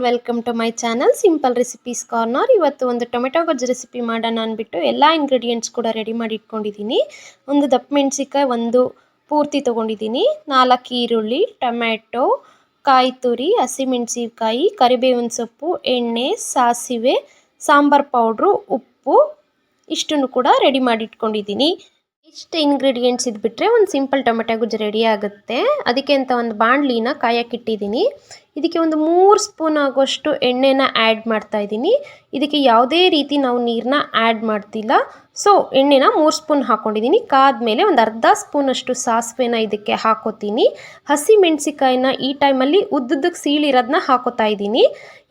Welcome to my channel simple recipes corner. ಇವತ್ತು ಒಂದು tomato ಗೊಜ್ಜು ರೆಸಿಪಿ ಮಾಡೋಣ ಅಂದ್ಬಿಟ್ಟು ಎಲ್ಲ ಇಂಗ್ರೀಡಿಯೆಂಟ್ಸ್ ಕೂಡ ರೆಡಿ ಮಾಡಿ ಇಟ್ಕೊಂಡಿದ್ದೀನಿ. ಒಂದು ದಪ್ಪ ಮೆಣಸಿಕಾಯಿ ಒಂದು ಪೂರ್ತಿ ತೊಗೊಂಡಿದ್ದೀನಿ, 4 ಈರುಳ್ಳಿ, ಟೊಮೆಟೊ, ಕಾಯಿ ತುರಿ, ಹಸಿಮೆಣಸಿಕಾಯಿ, ಕರಿಬೇವಿನ ಸೊಪ್ಪು, ಎಣ್ಣೆ, ಸಾಸಿವೆ, ಸಾಂಬಾರ್ ಪೌಡ್ರು, ಉಪ್ಪು ಇಷ್ಟನ್ನು ಕೂಡ ರೆಡಿ ಮಾಡಿ ಇಟ್ಕೊಂಡಿದ್ದೀನಿ. ಇಷ್ಟು ಇಂಗ್ರೀಡಿಯೆಂಟ್ಸ್ ಇದ್ಬಿಟ್ರೆ ಒಂದು ಸಿಂಪಲ್ ಟೊಮೆಟೊ ಗೊಜ್ಜು ರೆಡಿ ಆಗುತ್ತೆ. ಅದಕ್ಕೆ ಅಂತ ಒಂದು ಬಾಣಲಿನ ಕಾಯಕ್ಕಿಟ್ಟಿದ್ದೀನಿ. ಇದಕ್ಕೆ ಒಂದು 3 ಸ್ಪೂನ್ ಆಗೋಷ್ಟು ಎಣ್ಣೆನ ಆ್ಯಡ್ ಮಾಡ್ತಾ ಇದ್ದೀನಿ. ಇದಕ್ಕೆ ಯಾವುದೇ ರೀತಿ ನಾವು ನೀರನ್ನ ಆ್ಯಡ್ ಮಾಡ್ತಿಲ್ಲ. ಸೊ ಎಣ್ಣೆನ 3 ಸ್ಪೂನ್ ಹಾಕ್ಕೊಂಡಿದ್ದೀನಿ. ಕಾದ್ಮೇಲೆ ಒಂದು ಅರ್ಧ ಸ್ಪೂನಷ್ಟು ಸಾಸಿವೆನ ಇದಕ್ಕೆ ಹಾಕೋತೀನಿ. ಹಸಿ ಮೆಣಸಿಕಾಯಿನ ಈ ಟೈಮಲ್ಲಿ ಉದ್ದುದ್ದಕ್ಕೆ ಸೀಳಿರೋದನ್ನ ಹಾಕೋತಾ ಇದ್ದೀನಿ.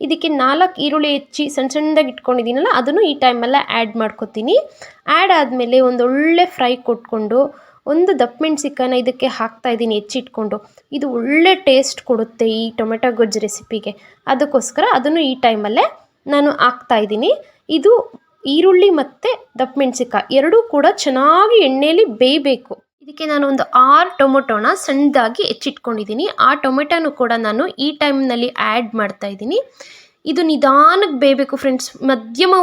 ಇದಕ್ಕೆ 4 ಈರುಳ್ಳಿ ಹೆಚ್ಚಿ ಸಣ್ಣ ಸಣ್ಣದಾಗಿ ಇಟ್ಕೊಂಡಿದ್ದೀನಲ್ಲ ಅದನ್ನು ಈ ಟೈಮಲ್ಲೇ ಆ್ಯಡ್ ಮಾಡ್ಕೋತೀನಿ. ಆ್ಯಡ್ ಆದಮೇಲೆ ಒಂದೊಳ್ಳೆ ಫ್ರೈ ಕೊಟ್ಕೊಂಡು ಒಂದು ದಪ್ಪ ಮೆಣಸಿಕಾಯಿನ ಇದಕ್ಕೆ ಹಾಕ್ತಾ ಇದ್ದೀನಿ ಹೆಚ್ಚಿಟ್ಕೊಂಡು. ಇದು ಒಳ್ಳೆ ಟೇಸ್ಟ್ ಕೊಡುತ್ತೆ ಈ ಟೊಮೆಟೊ ಗೊಜ್ಜು ರೆಸಿಪಿಗೆ. ಅದಕ್ಕೋಸ್ಕರ ಅದನ್ನು ಈ ಟೈಮಲ್ಲೇ ನಾನು ಹಾಕ್ತಾ ಇದ್ದೀನಿ. ಇದು ಈರುಳ್ಳಿ ಮತ್ತು ದಪ್ಪ ಮೆಣಸಿಕಾಯಿ ಎರಡೂ ಕೂಡ ಚೆನ್ನಾಗಿ ಎಣ್ಣೆಯಲ್ಲಿ ಬೇಯಬೇಕು. ಇದಕ್ಕೆ ನಾನು ಒಂದು 6 ಟೊಮೊಟೊನ ಸಣ್ಣದಾಗಿ ಹೆಚ್ಚಿಟ್ಕೊಂಡಿದ್ದೀನಿ. ಆ ಟೊಮೆಟೊನು ಕೂಡ ನಾನು ಈ ಟೈಮ್ನಲ್ಲಿ ಆ್ಯಡ್ ಮಾಡ್ತಾ ಇದ್ದೀನಿ. ಇದು ನಿಧಾನಕ್ಕೆ ಬೇಯಬೇಕು ಫ್ರೆಂಡ್ಸ್, ಮಧ್ಯಮ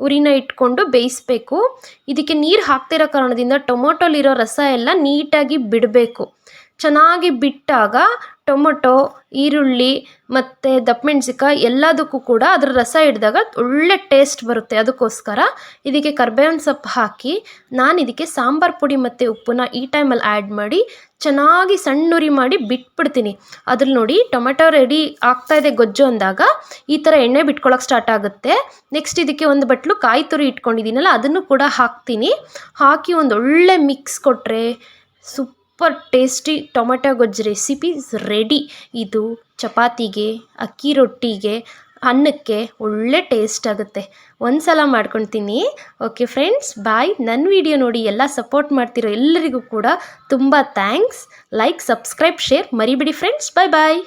ಉರಿನ ಇಟ್ಕೊಂಡು ಬೇಯಿಸಬೇಕು. ಇದಕ್ಕೆ ನೀರು ಹಾಕ್ತಿರೋ ಕಾರಣದಿಂದ ಟೊಮೊಟೊಲಿರೋ ರಸ ಎಲ್ಲ ನೀಟಾಗಿ ಬಿಡಬೇಕು. ಚೆನ್ನಾಗಿ ಬಿಟ್ಟಾಗ ಟೊಮೊಟೊ, ಈರುಳ್ಳಿ ಮತ್ತು ದಪ್ಪ ಮೆಣಸಿಕಾಯಿ ಎಲ್ಲದಕ್ಕೂ ಕೂಡ ಅದರ ರಸ ಹಿಡಿದಾಗ ಒಳ್ಳೆ ಟೇಸ್ಟ್ ಬರುತ್ತೆ. ಅದಕ್ಕೋಸ್ಕರ ಇದಕ್ಕೆ ಕರಿಬೇವಿನ ಸೊಪ್ಪು ಹಾಕಿ ನಾನು ಇದಕ್ಕೆ ಸಾಂಬಾರು ಪುಡಿ ಮತ್ತು ಉಪ್ಪನ್ನ ಈ ಟೈಮಲ್ಲಿ ಆ್ಯಡ್ ಮಾಡಿ ಚೆನ್ನಾಗಿ ಸಣ್ಣ ಉರಿ ಮಾಡಿ ಬಿಟ್ಬಿಡ್ತೀನಿ. ಅದ್ರಲ್ಲಿ ನೋಡಿ ಟೊಮೆಟೊ ರೆಡಿ ಆಗ್ತಾಯಿದೆ ಗೊಜ್ಜು ಅಂದಾಗ ಈ ಥರ ಎಣ್ಣೆ ಬಿಟ್ಕೊಳ್ಳೋಕೆ ಸ್ಟಾರ್ಟ್ ಆಗುತ್ತೆ. ನೆಕ್ಸ್ಟ್ ಇದಕ್ಕೆ ಒಂದು ಬಟ್ಲು ಕಾಯಿ ತುರಿ ಇಟ್ಕೊಂಡಿದ್ದೀನಲ್ಲ ಅದನ್ನು ಕೂಡ ಹಾಕ್ತೀನಿ. ಹಾಕಿ ಒಂದು ಒಳ್ಳೆ ಮಿಕ್ಸ್ ಕೊಟ್ಟರೆ ಸೂಪರ್ ಟೇಸ್ಟಿ ಟೊಮೆಟೊ ಗೊಜ್ಜು ರೆಸಿಪಿ ರೆಡಿ. ಇದು ಚಪಾತಿಗೆ, ಅಕ್ಕಿ ರೊಟ್ಟಿಗೆ, ಅನ್ನಕ್ಕೆ ಒಳ್ಳೆ ಟೇಸ್ಟ್ ಆಗುತ್ತೆ. ಒಂದು ಸಲ ಮಾಡ್ಕೊಳ್ತೀನಿ. ಓಕೆ ಫ್ರೆಂಡ್ಸ್, ಬಾಯ್. ನನ್ನ ವಿಡಿಯೋ ನೋಡಿ ಎಲ್ಲ ಸಪೋರ್ಟ್ ಮಾಡ್ತಿರೋ ಎಲ್ಲರಿಗೂ ಕೂಡ ತುಂಬ ಥ್ಯಾಂಕ್ಸ್. ಲೈಕ್, ಸಬ್ಸ್ಕ್ರೈಬ್, ಶೇರ್ ಮರಿಬೇಡಿ ಫ್ರೆಂಡ್ಸ್. ಬಾಯ್ ಬಾಯ್.